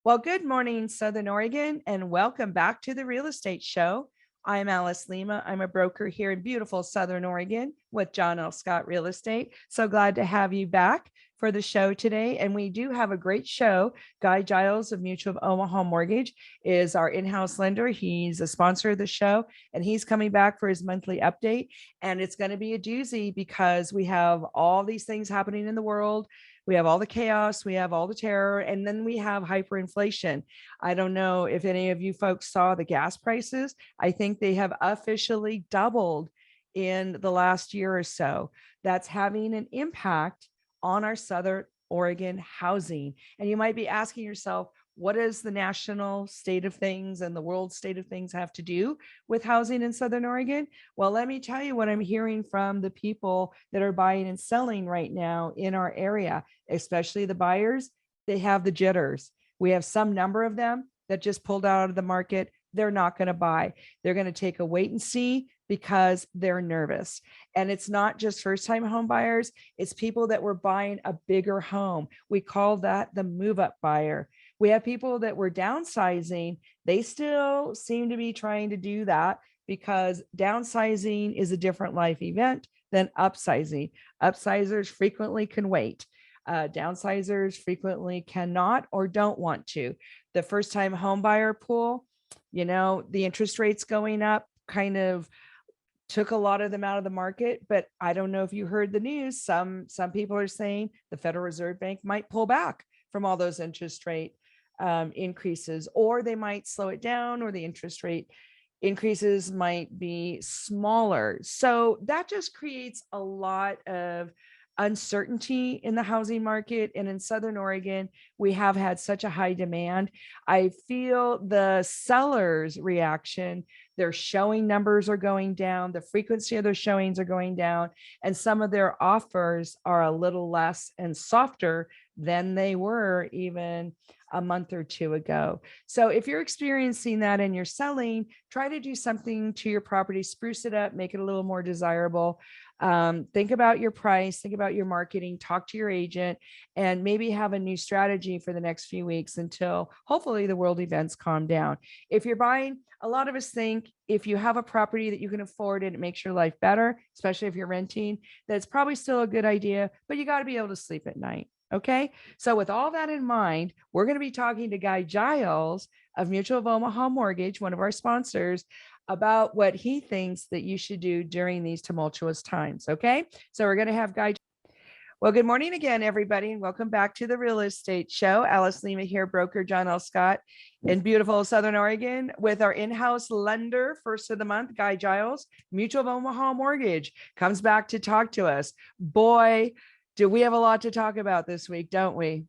Well, good morning, Southern Oregon, and welcome back to the Real Estate Show. I'm Alice Lema. I'm a broker here in beautiful Southern Oregon with John L. Scott Real Estate. So glad to have you back for the show today. And we do have a great show. Guy Giles of Mutual of Omaha Mortgage is our in-house lender. He's a sponsor of the show, and he's coming back for his monthly update. And it's going to be a doozy because we have all these things happening in the world. We have all the chaos, we have all the terror, and then we have hyperinflation. I don't know if any of you folks saw the gas prices. I think they have officially doubled in the last year or so. That's having an impact on our Southern Oregon housing. And you might be asking yourself, what does the national state of things and the world state of things have to do with housing in Southern Oregon? Well, let me tell you what I'm hearing from the people that are buying and selling right now in our area, especially the buyers. They have the jitters. We have some number of them that just pulled out of the market. They're not going to buy. They're going to take a wait and see because they're nervous. And it's not just first-time home buyers. It's people that were buying a bigger home. We call that the move-up buyer. We have people that were downsizing. They still seem to be trying to do that because downsizing is a different life event than upsizing. Upsizers frequently can wait. Downsizers frequently cannot or don't want to. The first-time home buyer pool, the interest rates going up kind of took a lot of them out of the market. But I don't know if you heard the news. Some people are saying the Federal Reserve Bank might pull back from all those interest rate increases, or they might slow it down, or the interest rate increases might be smaller. So that just creates a lot of uncertainty in the housing market. And in Southern Oregon, we have had such a high demand. I feel the sellers' reaction, their showing numbers are going down, the frequency of their showings are going down, and some of their offers are a little less and softer than they were even a month or two ago. So if you're experiencing that and you're selling, try to do something to your property, spruce it up, make it a little more desirable. Think about your price, think about your marketing, talk to your agent, and maybe have a new strategy for the next few weeks until hopefully the world events calm down. If you're buying, a lot of us think if you have a property that you can afford and it makes your life better, especially if you're renting, that's probably still a good idea, but you got to be able to sleep at night. Okay. So with all that in mind, we're going to be talking to Guy Giles of Mutual of Omaha Mortgage, one of our sponsors, about what he thinks that you should do during these tumultuous times. Okay. So we're going to have Guy. Well, good morning again, everybody, and welcome back to the Real Estate Show. Alice Lema here, broker John L. Scott in beautiful Southern Oregon with our in-house lender, first of the month, Guy Giles, Mutual of Omaha Mortgage, comes back to talk to us. Boy, do we have a lot to talk about this week, don't we?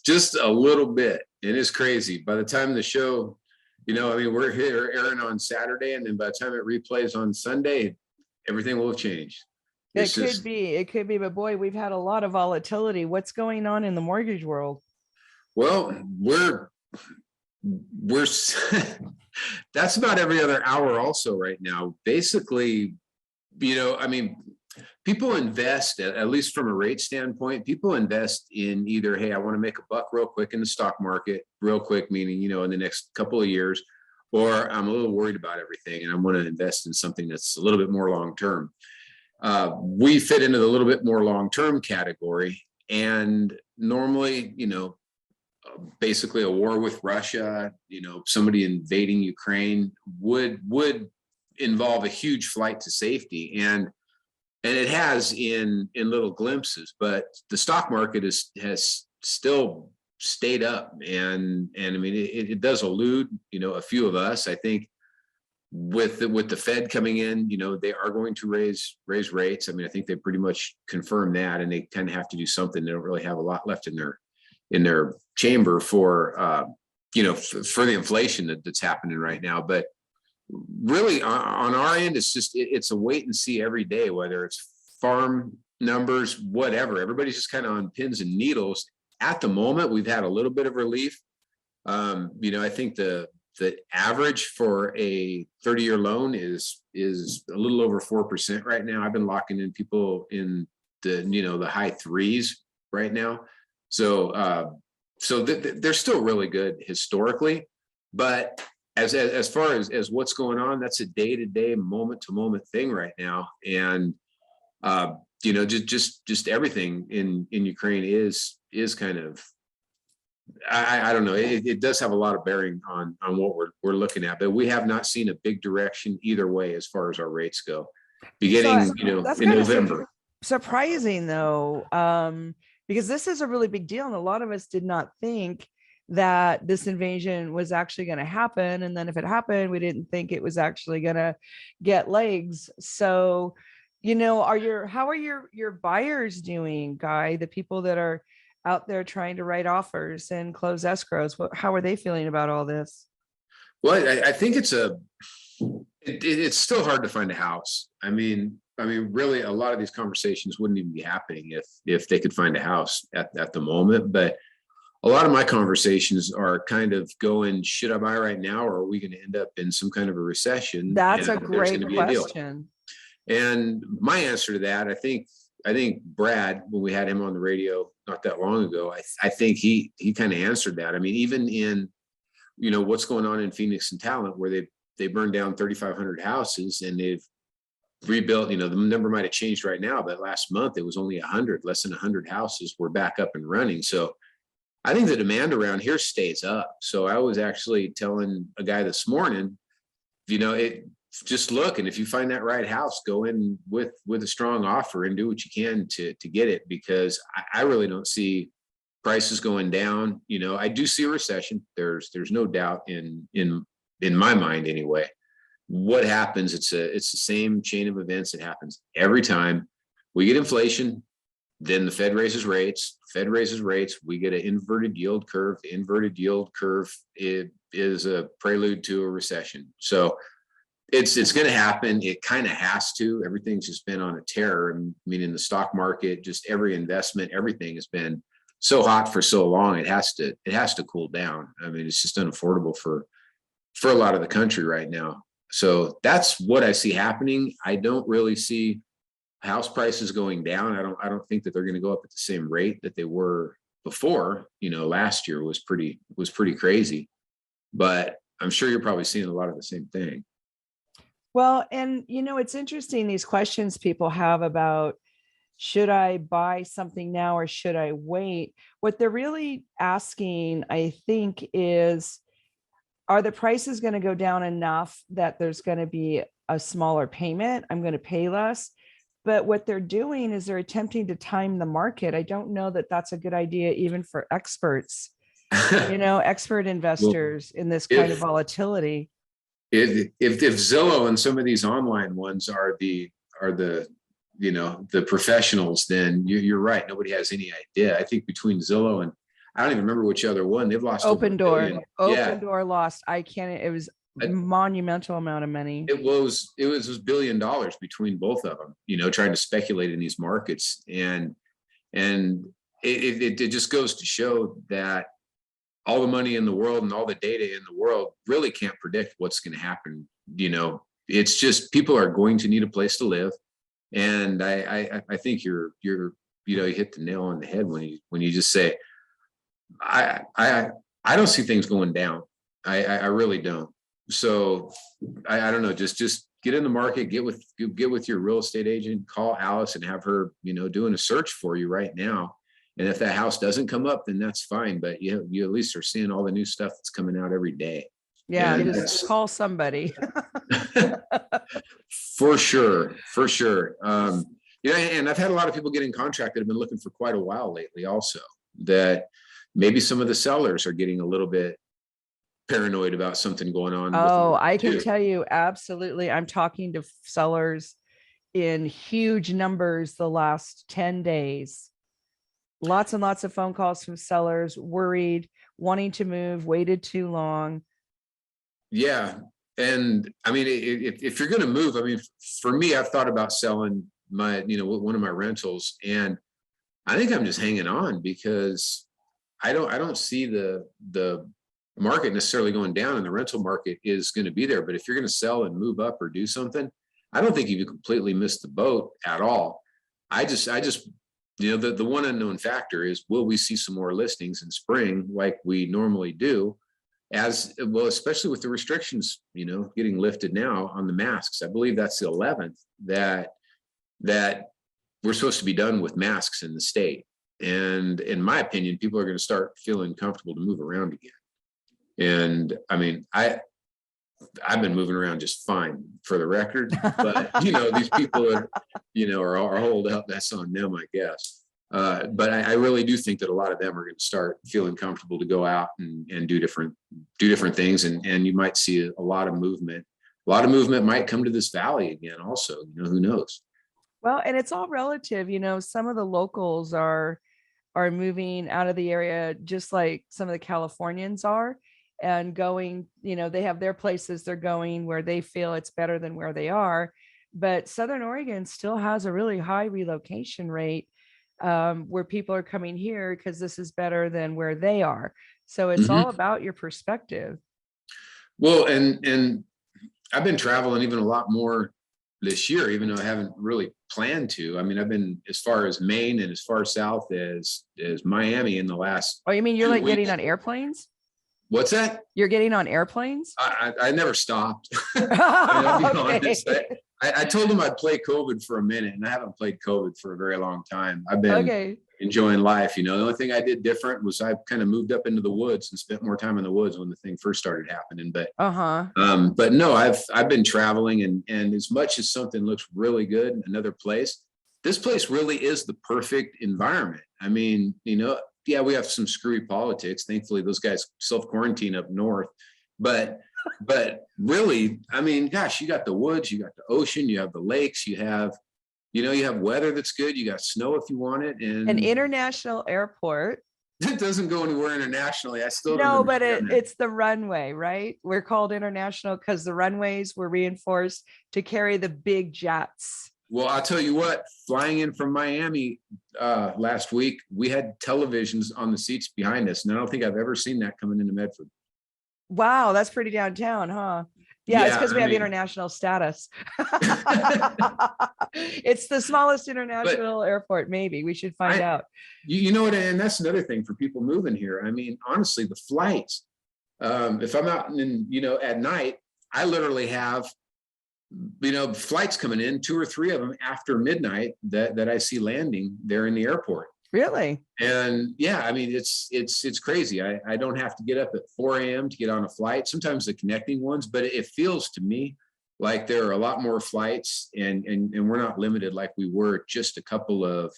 Just a little bit. It is crazy. By the time the show, we're here airing on Saturday, and then by the time it replays on Sunday, everything will have changed. It could be, but boy, we've had a lot of volatility. What's going on in the mortgage world? Well, we're that's about every other hour also right now. Basically, people invest, at least from a rate standpoint, people invest in either, hey, I want to make a buck real quick in the stock market, real quick, meaning, in the next couple of years, or I'm a little worried about everything and I want to invest in something that's a little bit more long-term. We fit into the little bit more long-term category. And normally, basically a war with Russia, somebody invading Ukraine would involve a huge flight to safety. And it has in little glimpses, but the stock market has still stayed up. And I mean, it does elude, a few of us. I think with the Fed coming in, they are going to raise rates. I mean, I think they pretty much confirmed that, and they kind of have to do something. They don't really have a lot left in their chamber for, for the inflation that's happening right now. But really on our end, it's a wait and see every day, whether it's farm numbers, whatever. Everybody's just kind of on pins and needles. At the moment, we've had a little bit of relief. I think the average for a 30-year loan is a little over 4% right now. I've been locking in people in the high threes right now. So so they're still really good historically, but as far as what's going on, that's a day-to-day, moment-to-moment thing right now. And just everything in Ukraine is kind of, I don't know. It does have a lot of bearing on what we're looking at, but we have not seen a big direction either way as far as our rates go. Beginning, That's in kind of November. surprising though, because this is a really big deal, and a lot of us did not think that this invasion was actually going to happen. And then if it happened, we didn't think it was actually going to get legs. So, how are your buyers doing, Guy? The people that are out there trying to write offers and close escrows, how are they feeling about all this? Well, I think it's still hard to find a house. I mean, really, a lot of these conversations wouldn't even be happening if they could find a house at the moment. But a lot of my conversations are kind of going, should I buy right now, or are we going to end up in some kind of a recession? That's a and there's great gonna be a deal? question. And my answer to that, I think Brad, when we had him on the radio not that long ago, I think he kind of answered that. I mean, even in, what's going on in Phoenix and Talent, where they burned down 3,500 houses and they've rebuilt, the number might have changed right now, but last month it was only less than 100 houses were back up and running. So I think the demand around here stays up. So I was actually telling a guy this morning, just look, and if you find that right house, go in with a strong offer and do what you can to get it, because I really don't see prices going down. I do see a recession. There's no doubt in my mind anyway. What happens? It's the same chain of events that happens every time. We get inflation, then the Fed raises rates. Fed raises rates. We get an inverted yield curve. The inverted yield curve is a prelude to a recession. So it's going to happen. It kind of has to. Everything's just been on a tear. I mean, in the stock market, just every investment, everything has been so hot for so long. It has to cool down. I mean, it's just unaffordable for a lot of the country right now. So that's what I see happening. I don't really see house prices going down. I don't think that they're going to go up at the same rate that they were before. Last year was pretty crazy, but I'm sure you're probably seeing a lot of the same thing. Well, and it's interesting, these questions people have about, should I buy something now or should I wait? What they're really asking, I think, is, are the prices going to go down enough that there's going to be a smaller payment? I'm going to pay less. But what they're doing is they're attempting to time the market. I don't know that that's a good idea, even for experts, expert investors in this kind of volatility. If Zillow and some of these online ones are the professionals, then you're right. Nobody has any idea. I think between Zillow and, I don't even remember which other one, they've lost. Open Door lost. It was a monumental amount of money. It was $1 billion between both of them, trying to speculate in these markets. And it just goes to show that all the money in the world and all the data in the world really can't predict what's going to happen. It's just, people are going to need a place to live. And I think you hit the nail on the head when you just say, I don't see things going down. I really don't. So I don't know, just get in the market, get with your real estate agent, call Alice and have her, doing a search for you right now. And if that house doesn't come up, then that's fine. But you at least are seeing all the new stuff that's coming out every day. Yeah, and just call somebody. For sure. And I've had a lot of people get in contract that have been looking for quite a while lately also, that maybe some of the sellers are getting a little bit paranoid about something going on. Oh, I can tell you, absolutely. I'm talking to sellers in huge numbers the last 10 days. Lots and lots of phone calls from sellers, worried, wanting to move, waited too long. Yeah. And I mean, if you're going to move, I mean, for me, I've thought about selling my, one of my rentals, and I think I'm just hanging on because I don't see the market necessarily going down, and the rental market is going to be there. But if you're going to sell and move up or do something, I don't think you completely missed the boat at all. I just The one unknown factor is, will we see some more listings in spring like we normally do? As well, especially with the restrictions, getting lifted now on the masks. I believe that's the 11th that we're supposed to be done with masks in the state. And in my opinion, people are going to start feeling comfortable to move around again. And I mean, I've been moving around just fine, for the record, but these people are holed up. That's on them, I guess. But I really do think that a lot of them are going to start feeling comfortable to go out and do different things. And you might see a lot of movement. A lot of movement might come to this valley again also, who knows? Well, and it's all relative, some of the locals are moving out of the area, just like some of the Californians are, and going, they have their places they're going where they feel it's better than where they are. But Southern Oregon still has a really high relocation rate, where people are coming here because this is better than where they are. So it's all about your perspective. Well, and I've been traveling even a lot more this year, even though I haven't really planned to. I mean, I've been as far as Maine and as far south as Miami in the last. Oh, you mean you're like getting on airplanes? What's that? You're getting on airplanes? I never stopped. I'll be honest. I told them I'd play COVID for a minute, and I haven't played COVID for a very long time. I've been enjoying life. The only thing I did different was I kind of moved up into the woods and spent more time in the woods when the thing first started happening. But but no, I've been traveling, and as much as something looks really good in another place, this place really is the perfect environment. I mean, yeah, we have some screwy politics. Thankfully, those guys self-quarantine up north, but really, I mean, gosh, you got the woods, you got the ocean, you have the lakes, you have weather that's good, you got snow if you want it, and an international airport. It doesn't go anywhere internationally. I still don't but it's the runway, right? We're called international because the runways were reinforced to carry the big jets. Well, I'll tell you what, flying in from Miami last week, we had televisions on the seats behind us, and I don't think I've ever seen that coming into Medford. Wow, that's pretty downtown, huh? Yeah, it's because we have international status. It's the smallest international airport, maybe. We should find out. You know what? And that's another thing for people moving here. I mean, honestly, the flights, if I'm out at night, I literally have, flights coming in, 2 or 3 of them after midnight that I see landing there in the airport. Really? And yeah, I mean, it's crazy. I don't have to get up at 4 a.m. to get on a flight, sometimes the connecting ones, but it feels to me like there are a lot more flights, and we're not limited like we were just a couple of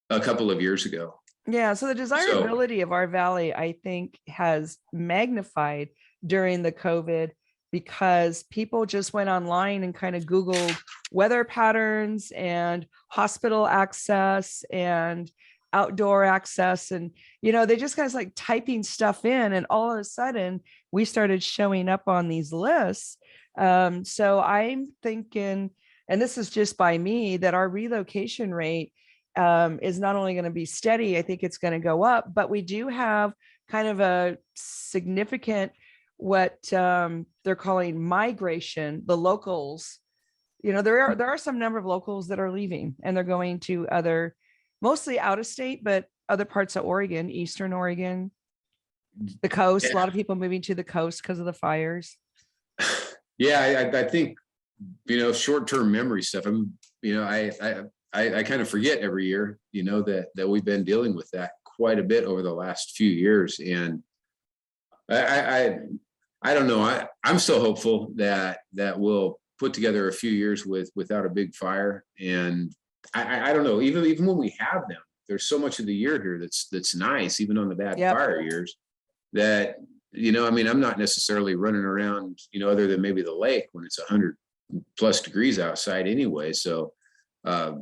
years ago. Yeah. So the desirability of our valley, I think, has magnified during the COVID, because people just went online and kind of Googled weather patterns and hospital access and outdoor access. And, they just kind of like typing stuff in, and all of a sudden we started showing up on these lists. So I'm thinking, and this is just by me, that our relocation rate is not only going to be steady, I think it's going to go up, but we do have kind of a significant, what they're calling migration, the locals. There are some number of locals that are leaving, and they're going to other, mostly out of state, but other parts of Oregon, Eastern Oregon, the coast. Yeah. A lot of people moving to the coast because of the fires. Yeah, I think, short-term memory stuff. I kind of forget every year, that we've been dealing with that quite a bit over the last few years. And I don't know. I'm still hopeful that we'll put together a few years without a big fire. And I don't know, even when we have them, there's so much of the year here that's nice, even on the bad fire years, that, I'm not necessarily running around, other than maybe the lake when it's 100+ degrees outside anyway. So, I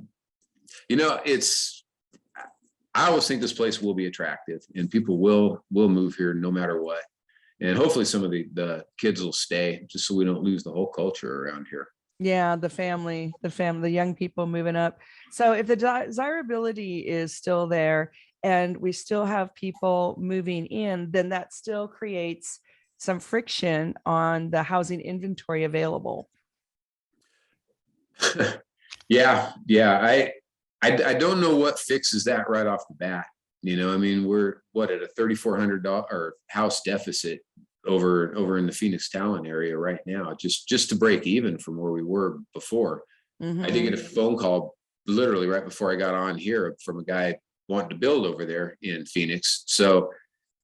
always think this place will be attractive, and people will move here no matter what. And hopefully some of the kids will stay, just so we don't lose the whole culture around here. Yeah, the young people moving up. So if the desirability is still there and we still have people moving in, then that still creates some friction on the housing inventory available. Yeah. I don't know what fixes that right off the bat. I mean, we're at a $3,400 house deficit over in the Phoenix Talent area right now, just to break even from where we were before. I did get a phone call literally right before I got on here from a guy wanting to build over there in Phoenix. So,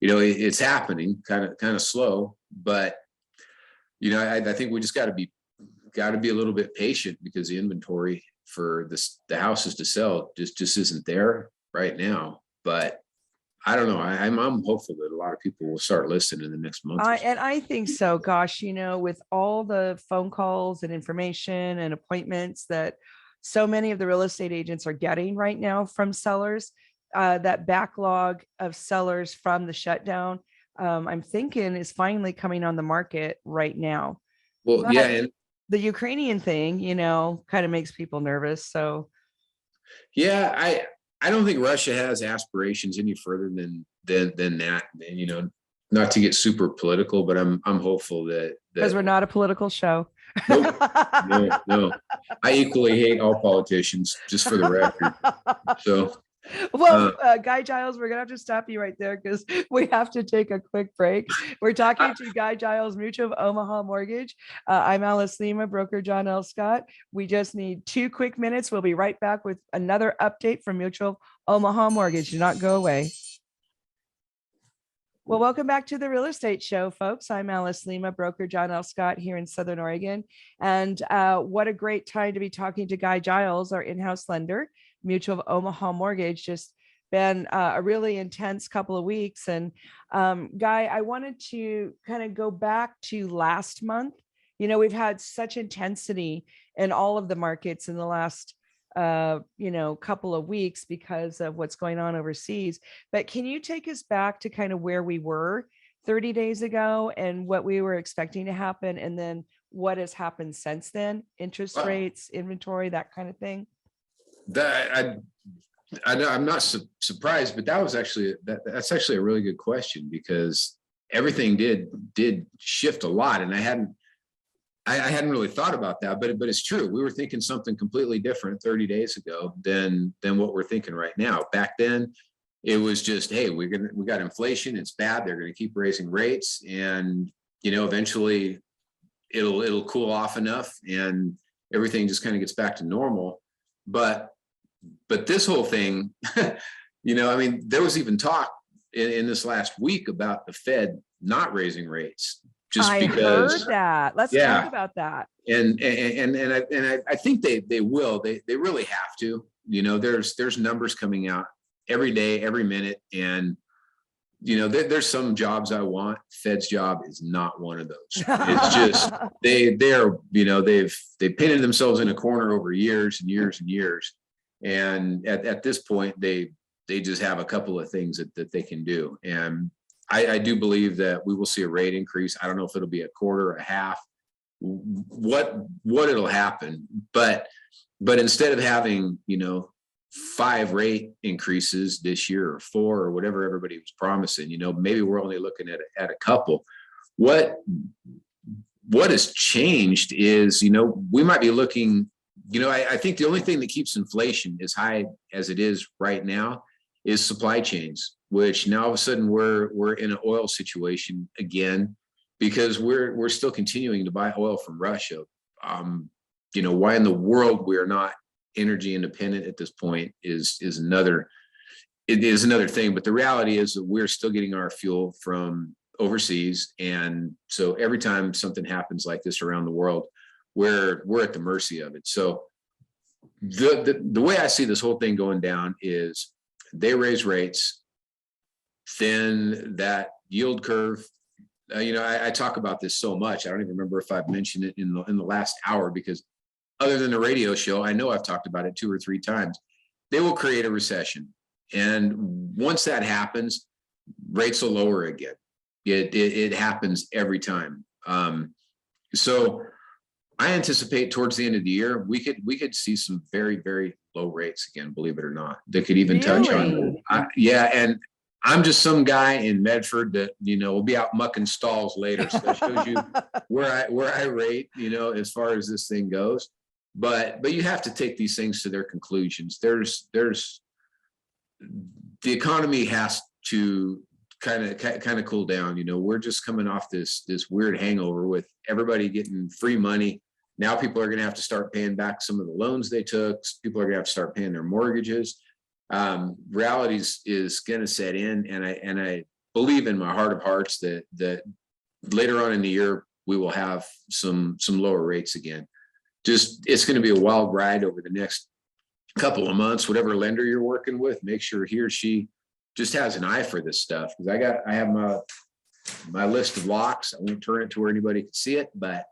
it's happening kind of slow, but I think we just got to be a little bit patient, because the inventory for the houses to sell just isn't there right now. But I don't know. I'm hopeful that a lot of people will start listing in the next month. And I think so. Gosh, with all the phone calls and information and appointments that so many of the real estate agents are getting right now from sellers, that backlog of sellers from the shutdown, I'm thinking is finally coming on the market right now. Well, But yeah. And the Ukrainian thing, kind of makes people nervous. So yeah, I don't think Russia has aspirations any further than that. And not to get super political, but I'm hopeful that because we're not a political show. Nope. No. I equally hate all politicians, just for the record. So well, Guy Giles, we're gonna have to stop you right there because we have to take a quick break. We're talking to Guy Giles, Mutual of Omaha Mortgage. I'm Alice Lema, broker John L. Scott. We just need 2 quick minutes. We'll be right back with another update from Mutual of Omaha Mortgage. Do not go away. Well, welcome back to the Real Estate Show, folks. I'm Alice Lema, broker John L. Scott here in Southern Oregon. And what a great time to be talking to Guy Giles, our in-house lender, Mutual of Omaha Mortgage. Just been a really intense couple of weeks. And Guy, I wanted to kind of go back to last month. We've had such intensity in all of the markets in the last couple of weeks because of what's going on overseas. But can you take us back to kind of where we were 30 days ago and what we were expecting to happen, and then what has happened since then? Interest rates, inventory, that kind of thing. I'm not surprised, but that's actually a really good question, because everything did shift a lot, and I hadn't really thought about that, but it's true. We were thinking something completely different 30 days ago than what we're thinking right now. Back then, it was just, hey, we got inflation. It's bad. They're going to keep raising rates, and eventually it'll cool off enough, and everything just kind of gets back to normal. But this whole thing, I mean, there was even talk in this last week about the Fed not raising rates. I heard that. Let's talk about that. And I think they will. They really have to. There's numbers coming out every day, every minute, and there's some jobs I want. Fed's job is not one of those. It's just they're they've painted themselves in a corner over years and years and years, and at this point they just have a couple of things that they can do. And I do believe that we will see a rate increase. I don't know if it'll be a quarter, a half, what it'll happen. But instead of having, 5 rate increases this year, or 4, or whatever everybody was promising, maybe we're only looking at a couple. What has changed is, we might be looking, I think the only thing that keeps inflation as high as it is right now is supply chains, which now all of a sudden we're in an oil situation again, because we're still continuing to buy oil from Russia. Why in the world we are not energy independent at this point is another thing. But the reality is that we're still getting our fuel from overseas, and so every time something happens like this around the world, we're at the mercy of it. So the way I see this whole thing going down is, they raise rates, then that yield curve. I talk about this so much, I don't even remember if I've mentioned it in the last hour, because other than the radio show, I know I've talked about it 2 or 3 times. They will create a recession, and once that happens, rates will lower again. It happens every time. So I anticipate towards the end of the year, we could see some very, very low rates again, believe it or not. They could even touch on, and I'm just some guy in Medford that, will be out mucking stalls later. So that shows you where I rate, as far as this thing goes. but you have to take these things to their conclusions. There's the economy has to kind of cool down. We're just coming off this weird hangover with everybody getting free money. Now people are going to have to start paying back some of the loans they took. People are going to have to start paying their mortgages. Reality is going to set in, and I believe in my heart of hearts that later on in the year we will have some lower rates again. It's going to be a wild ride over the next couple of months. Whatever lender you're working with, make sure he or she just has an eye for this stuff, because I have my list of locks. I won't turn it to where anybody can see it, but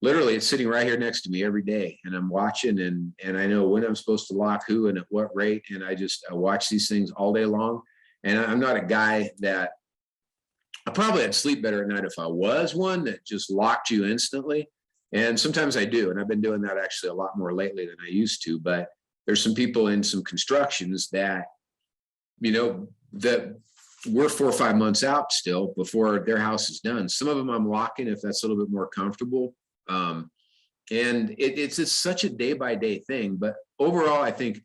literally it's sitting right here next to me every day, and I'm watching, and I know when I'm supposed to lock who and at what rate, and I watch these things all day long. And I'm not a guy that I probably had sleep better at night if I was one that just locked you instantly. And sometimes I do, and I've been doing that actually a lot more lately than I used to. But there's some people in some constructions that, that we're 4 or 5 months out still before their house is done. Some of them I'm locking if that's a little bit more comfortable. And it's just such a day by day thing. But overall, I think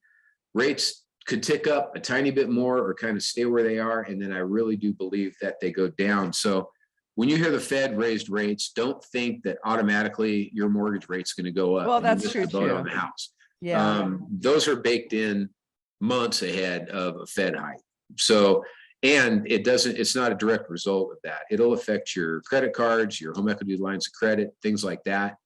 rates could tick up a tiny bit more or kind of stay where they are. And then I really do believe that they go down. So when you hear the Fed raised rates, don't think that automatically your mortgage rate's going to go up. Well, that's true too. On the house. Yeah. Those are baked in months ahead of a Fed hike. So, and it's not a direct result of that. It'll affect your credit cards, your home equity lines of credit, things like that,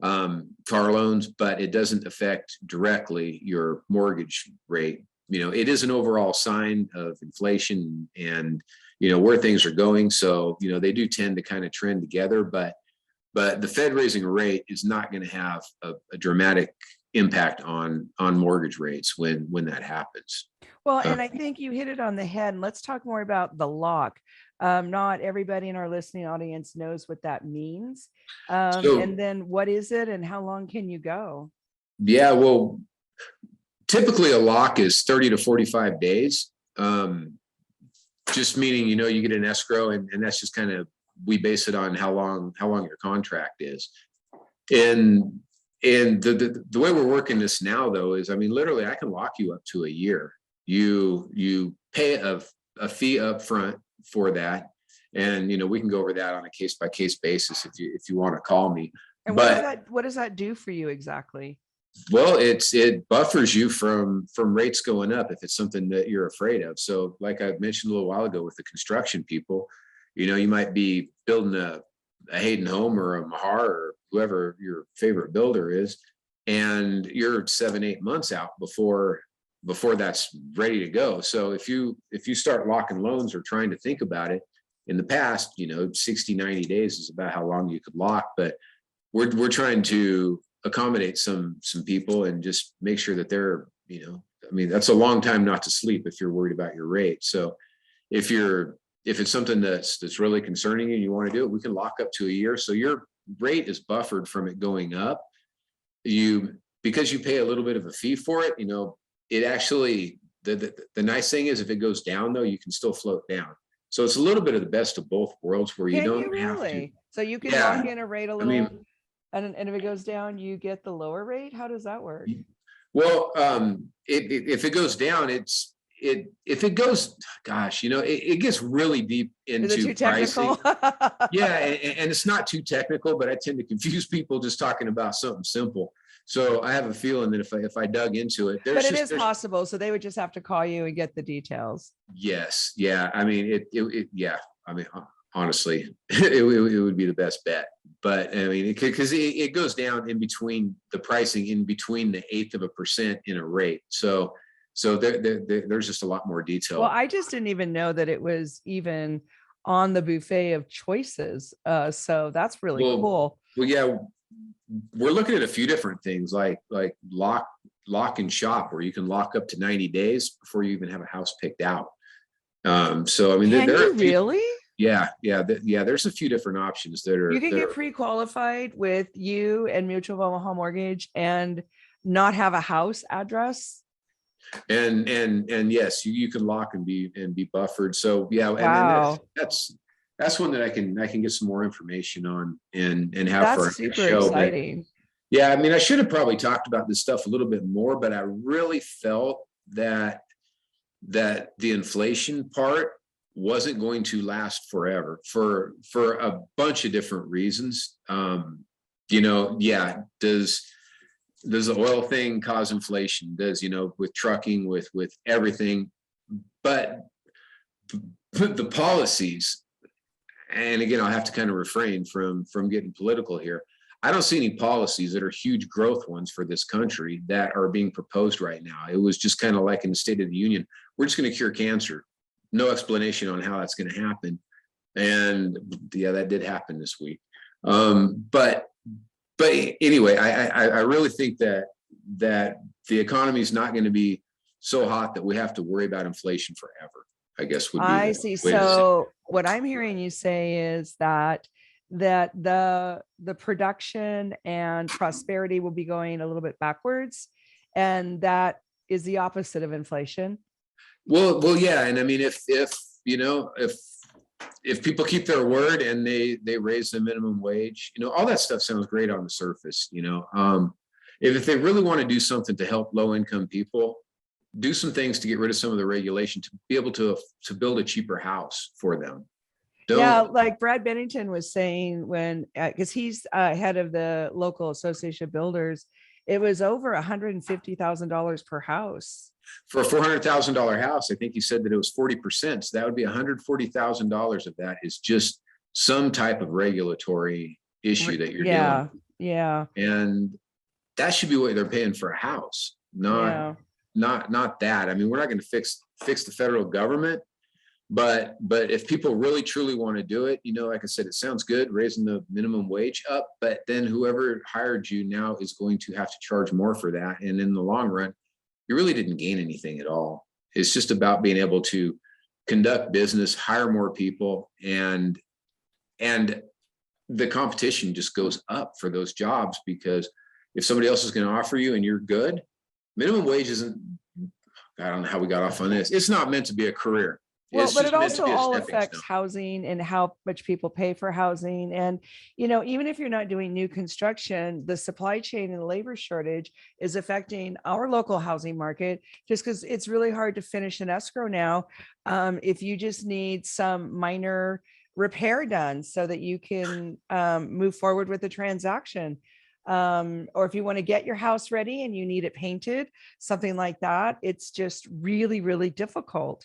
car loans, but it doesn't affect directly your mortgage rate. It is an overall sign of inflation and, where things are going. So, they do tend to kind of trend together, but the Fed raising a rate is not going to have a dramatic impact on mortgage rates when that happens. Well, and I think you hit it on the head. And let's talk more about the lock. Not everybody in our listening audience knows what that means. And then what is it and how long can you go? Yeah, well, typically a lock is 30 to 45 days. Just meaning, you get an escrow and that's just kind of, we base it on how long your contract is. And the way we're working this now though is, literally I can lock you up to a year. You pay a fee up front for that. And, we can go over that on a case by case basis if you want to call me. And what does that do for you exactly? Well, it buffers you from rates going up if it's something that you're afraid of. So like I mentioned a little while ago with the construction people, you might be building a Hayden home or a Mahar or whoever your favorite builder is, and you're 7-8 months out before that's ready to go. So if you start locking loans or trying to think about it, in the past, 60-90 days is about how long you could lock, but we're trying to accommodate some people and just make sure that they're, that's a long time not to sleep if you're worried about your rate. So if it's something that's really concerning you and you want to do it, we can lock up to a year. So your rate is buffered from it going up. Because you pay a little bit of a fee for it, it actually, the nice thing is if it goes down though, you can still float down. So it's a little bit of the best of both worlds where you don't have to. So you can lock in a rate a little, and if it goes down, you get the lower rate. How does that work? Well, if it goes down, if it goes, gosh, it gets really deep into Is it too technical? pricing. Yeah, and it's not too technical, but I tend to confuse people just talking about something simple. So I have a feeling that if I dug into it, but it is possible. So they would just have to call you and get the details. Yes. Yeah. Honestly, it would be the best bet. But because it goes down in between the pricing, in between the 1/8% in a rate. So there's just a lot more detail. Well, I just didn't even know that it was even on the buffet of choices. So that's really cool. Well, yeah, we're looking at a few different things like lock and shop, where you can lock up to 90 days before you even have a house picked out. So really? Yeah. There's a few different options that are. You can get pre-qualified with you and Mutual of Omaha Mortgage and not have a house address. And yes, you can lock and be buffered. So yeah, wow. And that's one that I can get some more information on and have that's for a super show. Exciting. Yeah, I mean, I should have probably talked about this stuff a little bit more, but I really felt that the inflation part wasn't going to last forever for a bunch of different reasons. Yeah, does the oil thing cause inflation? Does, with trucking, with everything, but the policies, and again, I'll have to kind of refrain from getting political here. I don't see any policies that are huge growth ones for this country that are being proposed right now. It was just kind of like in the State of the Union, we're just going to cure cancer. No explanation on how that's going to happen. And yeah, that did happen this week. But anyway, I really think that the economy is not going to be so hot that we have to worry about inflation forever, I guess would be. I see. So what I'm hearing you say is that the production and prosperity will be going a little bit backwards, and that is the opposite of inflation. Well, yeah, and I mean, if people keep their word and they raise the minimum wage, all that stuff sounds great on the surface. If they really want to do something to help low income people, do some things to get rid of some of the regulation to be able to build a cheaper house for them. Yeah, like Brad Bennington was saying when, because he's head of the local association of builders, it was over $150,000 per house. For a $400,000 house, I think he said that it was 40%. So that would be $140,000 of that is just some type of regulatory issue that you're dealing with. Yeah. And that should be what they're paying for a house, not that. I mean, we're not going to fix the federal government. But if people really truly want to do it, like I said, it sounds good, raising the minimum wage up, but then whoever hired you now is going to have to charge more for that. And in the long run, you really didn't gain anything at all. It's just about being able to conduct business, hire more people, and the competition just goes up for those jobs, because if somebody else is going to offer you and you're good, minimum wage isn't, I don't know how we got off on this. It's not meant to be a career. Well, but it also all affects housing and how much people pay for housing. And, even if you're not doing new construction, the supply chain and labor shortage is affecting our local housing market, just because it's really hard to finish an escrow now. If you just need some minor repair done so that you can move forward with the transaction. Or if you want to get your house ready and you need it painted, something like that, it's just really, really difficult.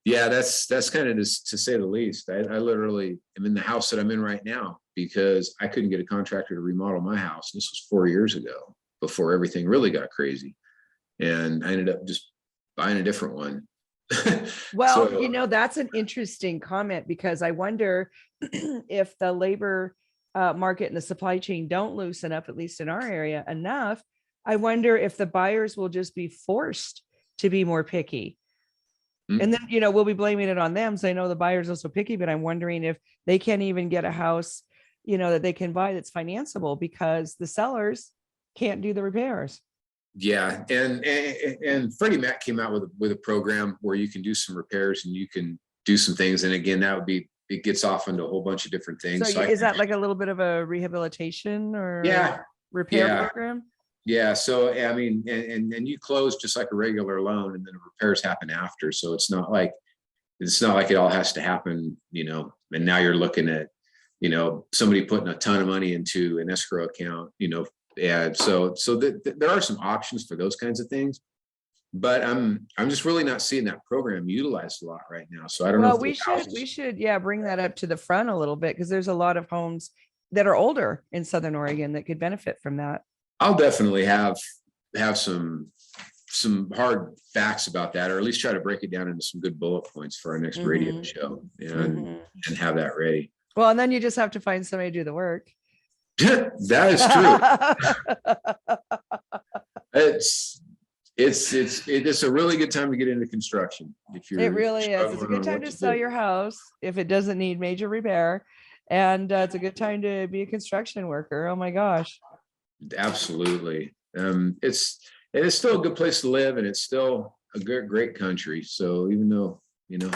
Yeah, that's kind of to say the least. I literally am in the house that I'm in right now because I couldn't get a contractor to remodel my house. This was 4 years ago, before everything really got crazy, and I ended up just buying a different one. Well, that's an interesting comment, because I wonder if the labor market and the supply chain don't loosen up, at least in our area, enough. I wonder if the buyers will just be forced to be more picky. And then, we'll be blaming it on them. So I know the buyer's also picky, but I'm wondering if they can't even get a house, that they can buy that's financeable, because the sellers can't do the repairs. Yeah. And Freddie Mac came out with a program where you can do some repairs and you can do some things. And again, it gets off into a whole bunch of different things. So is that like a little bit of a rehabilitation or repair program? Yeah. So, I mean, and you close just like a regular loan, and then repairs happen after. So it's not like it all has to happen, and now you're looking at, somebody putting a ton of money into an escrow account, so there are some options for those kinds of things, but I'm just really not seeing that program utilized a lot right now. So I don't know. Well, we should bring that up to the front a little bit, because there's a lot of homes that are older in Southern Oregon that could benefit from that. I'll definitely have some hard facts about that, or at least try to break it down into some good bullet points for our next radio show, and have that ready. Well, and then you just have to find somebody to do the work. That is true. It's a really good time to get into construction. It really is. It's a good time to sell your house if it doesn't need major repair, and it's a good time to be a construction worker. Oh my gosh. Absolutely. It's still a good place to live, and it's still a great country. So even though,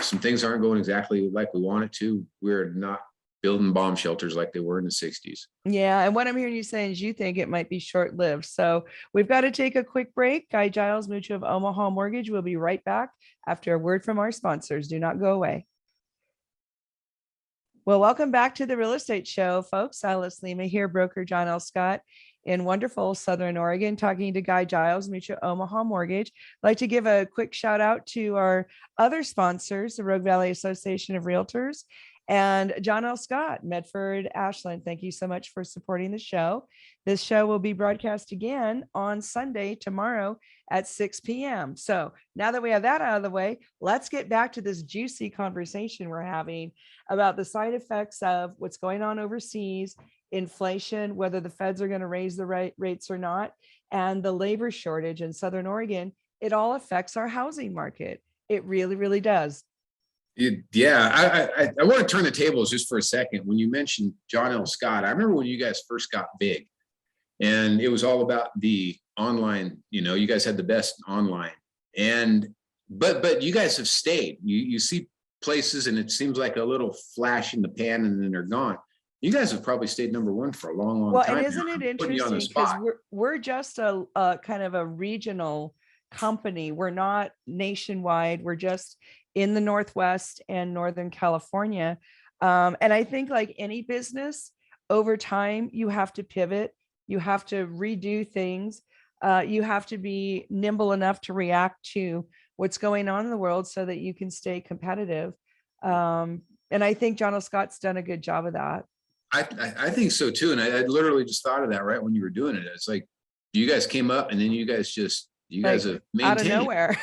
some things aren't going exactly like we want it to, we're not building bomb shelters like they were in the 60s. Yeah. And what I'm hearing you saying is you think it might be short lived. So we've got to take a quick break. Guy Giles, Mutual of Omaha Mortgage. We'll be right back after a word from our sponsors. Do not go away. Well, welcome back to the Real Estate Show, folks. Alice Lema here, broker John L. Scott in wonderful Southern Oregon, talking to Guy Giles, Mutual Omaha Mortgage. I'd like to give a quick shout out to our other sponsors, the Rogue Valley Association of Realtors and John L. Scott, Medford, Ashland. Thank you so much for supporting the show. This show will be broadcast again on Sunday, tomorrow at 6 p.m. So now that we have that out of the way, let's get back to this juicy conversation we're having about the side effects of what's going on overseas, inflation, whether the feds are going to raise the rates or not, and the labor shortage in Southern Oregon. It all affects our housing market. It really, really does. I want to turn the tables just for a second. When you mentioned John L. Scott, I remember when you guys first got big and it was all about the online, you guys had the best online, but you guys have stayed. You see places and it seems like a little flash in the pan and then they're gone. You guys have probably stayed number one for a long, long time. Well, and isn't it interesting because we're just a kind of a regional company. We're not nationwide. We're just in the Northwest and Northern California. And I think like any business, over time, you have to pivot. You have to redo things. You have to be nimble enough to react to what's going on in the world so that you can stay competitive. And I think John L. Scott's done a good job of that. I think so too. And I literally just thought of that right when you were doing it. It's like you guys came up and then you guys have maintained out of nowhere.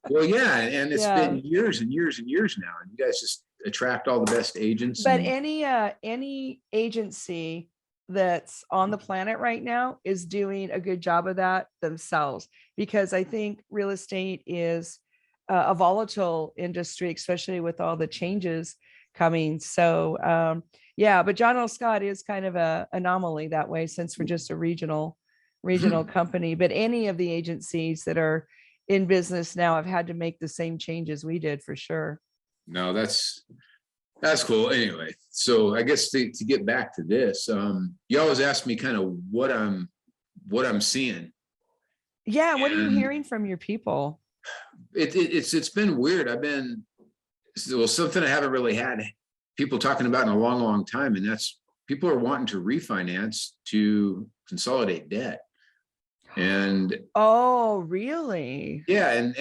Well, yeah. And it's been years and years and years now. And you guys just attract all the best agents. But any agency that's on the planet right now is doing a good job of that themselves, because I think real estate is a volatile industry, especially with all the changes coming. So but John L. Scott is kind of a anomaly that way, since we're just a regional company. But any of the agencies that are in business now have had to make the same changes we did, for sure. No, that's cool. Anyway, so I guess to get back to this, you always ask me kind of what I'm seeing. Yeah. What are you hearing from your people? It's been weird. Something I haven't really had people talking about in a long, long time. And that's people are wanting to refinance to consolidate debt. And oh, really? Yeah.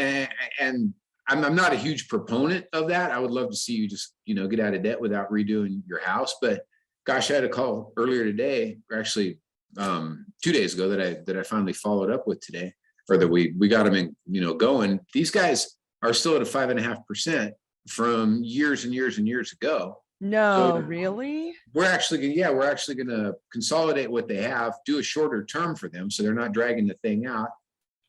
And I'm not a huge proponent of that. I would love to see you just, get out of debt without redoing your house. But gosh, I had a call earlier today, or actually 2 days ago that I finally followed up with today, or that we got them in, going. These guys are still at a 5.5% from years and years and years ago. No, so really? We're actually going to consolidate what they have, do a shorter term for them, so they're not dragging the thing out.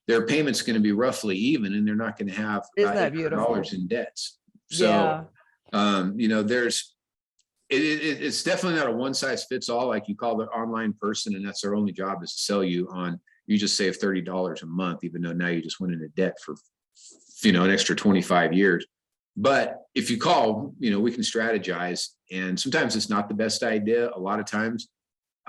Their payment's going to be roughly even, and they're not going to have $800 in debts. So, it's definitely not a one size fits all. Like you call the online person, and that's their only job is to sell you on. You just save $30 a month, even though now you just went into debt for, an extra 25 years. But if you call, we can strategize. And sometimes it's not the best idea. A lot of times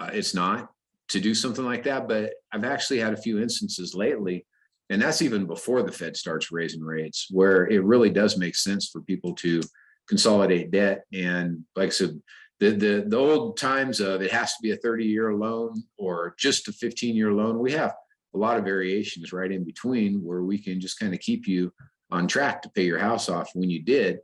it's not to do something like that. But I've actually had a few instances lately, and that's even before the Fed starts raising rates, where it really does make sense for people to consolidate debt. And like I said, the old times of it has to be a 30-year loan or just a 15-year loan, we have a lot of variations right in between where we can just kind of keep you on track to pay your house off when you did.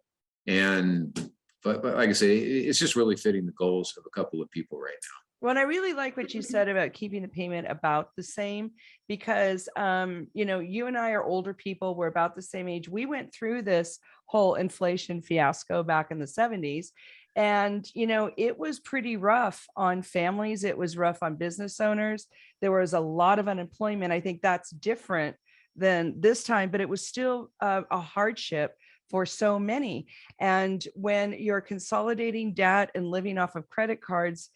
But like I say, it's just really fitting the goals of a couple of people right now. Well, and I really like what you said about keeping the payment about the same, because, you and I are older people. We're about the same age. We went through this whole inflation fiasco back in the 70s. And, it was pretty rough on families. It was rough on business owners. There was a lot of unemployment. I think that's different than this time, but it was still a hardship for so many. And when you're consolidating debt and living off of credit cards,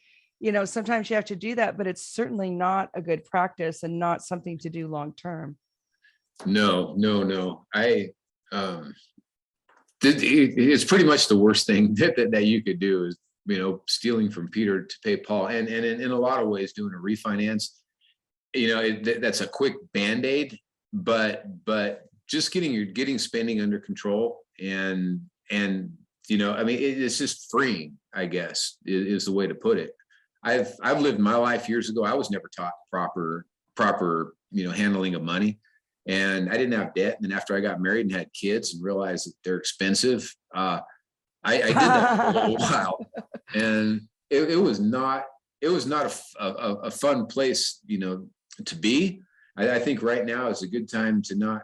sometimes you have to do that, but it's certainly not a good practice and not something to do long term. No. It's pretty much the worst thing that you could do is stealing from Peter to pay Paul, and in a lot of ways doing a refinance, that's a quick Band-Aid, but just getting spending under control, and it's just freeing, I guess, is the way to put it. I've lived my life years ago. I was never taught proper handling of money, and I didn't have debt. And then after I got married and had kids and realized that they're expensive, I did that for a little while, and it was not a fun place, to be. I think right now is a good time to not,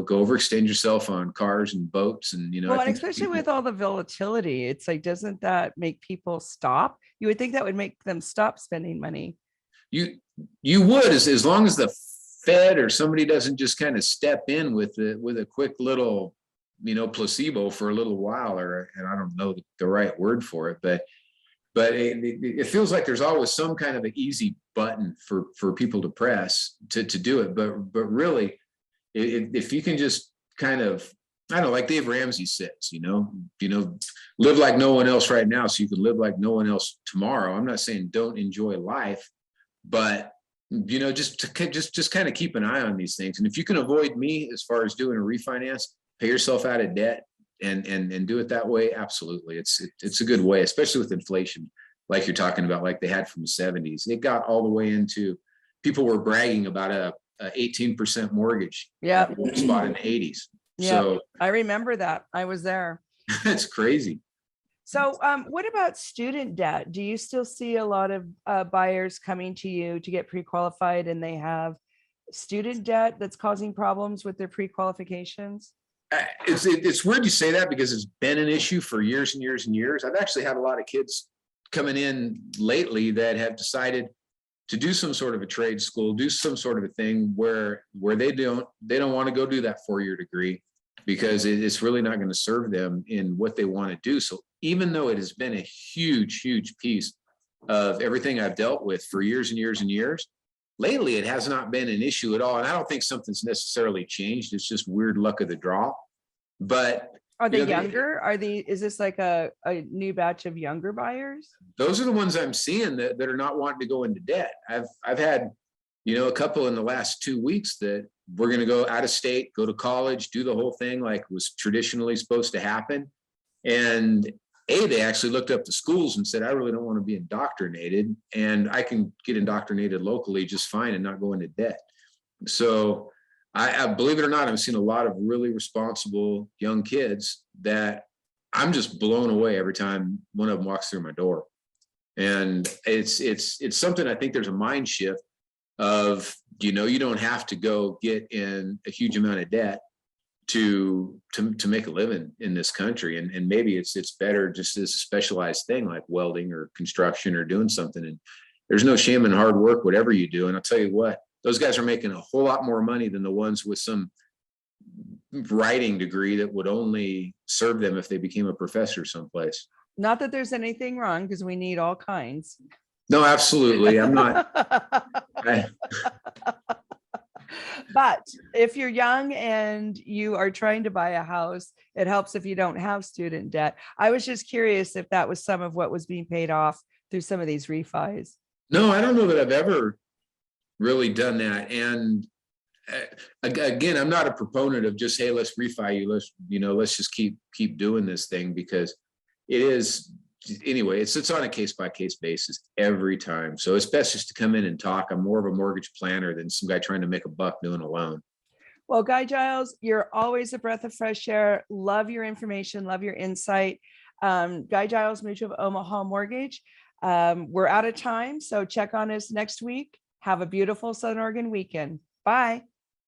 go overextend yourself on cars and boats, and well, and especially with all the volatility, it's like, doesn't that make people stop? You would think that would make them stop spending money. You would, as long as the Fed or somebody doesn't just kind of step in with a quick little, placebo for a little while, and I don't know the right word for it, but it feels like there's always some kind of an easy button for people to press to do it. But really, if you can just kind of, I don't know, like Dave Ramsey says, live like no one else right now, so you can live like no one else tomorrow. I'm not saying don't enjoy life, but just kind of keep an eye on these things. And if you can avoid me as far as doing a refinance, pay yourself out of debt and do it that way, absolutely. It's a good way, especially with inflation, like you're talking about, like they had from the 70s. It got all the way into, people were bragging about a 18% mortgage. Yeah. Spot in the 80s. Yeah. So I remember that. I was there. It's crazy. So what about student debt? Do you still see a lot of buyers coming to you to get pre-qualified, and they have student debt that's causing problems with their pre-qualifications? It's weird you say that, because it's been an issue for years and years and years. I've actually had a lot of kids coming in lately that have decided to do some sort of a trade school, do some sort of a thing where they don't want to go do that 4-year degree, because it's really not going to serve them in what they want to do. So even though it has been a huge, huge piece of everything I've dealt with for years and years and years, lately it has not been an issue at all. And I don't think something's necessarily changed. It's just weird luck of the draw. But are they younger? Is this like a new batch of younger buyers? Those are the ones I'm seeing that are not wanting to go into debt. I've had, a couple in the last 2 weeks that we're going to go out of state, go to college, do the whole thing like was traditionally supposed to happen. And they actually looked up the schools and said, I really don't want to be indoctrinated, and I can get indoctrinated locally just fine and not go into debt. So I believe it or not, I've seen a lot of really responsible young kids that I'm just blown away every time one of them walks through my door. And it's something, I think there's a mind shift of, you don't have to go get in a huge amount of debt to make a living in this country. And maybe it's better just as a specialized thing like welding or construction or doing something. And there's no shame in hard work, whatever you do. And I'll tell you what, those guys are making a whole lot more money than the ones with some writing degree that would only serve them if they became a professor someplace. Not that there's anything wrong, because we need all kinds. No, absolutely. I'm not. But if you're young and you are trying to buy a house, it helps if you don't have student debt. I was just curious if that was some of what was being paid off through some of these refis. No, I don't know that I've ever really done that. And again, I'm not a proponent of just, hey, let's refi you. Let's just keep doing this thing, because it is, anyway, it's on a case-by-case basis every time. So it's best just to come in and talk. I'm more of a mortgage planner than some guy trying to make a buck doing a loan. Well, Guy Giles, you're always a breath of fresh air. Love your information, love your insight. Guy Giles, Mutual of Omaha Mortgage. We're out of time, so check on us next week. Have a beautiful Southern Oregon weekend. Bye.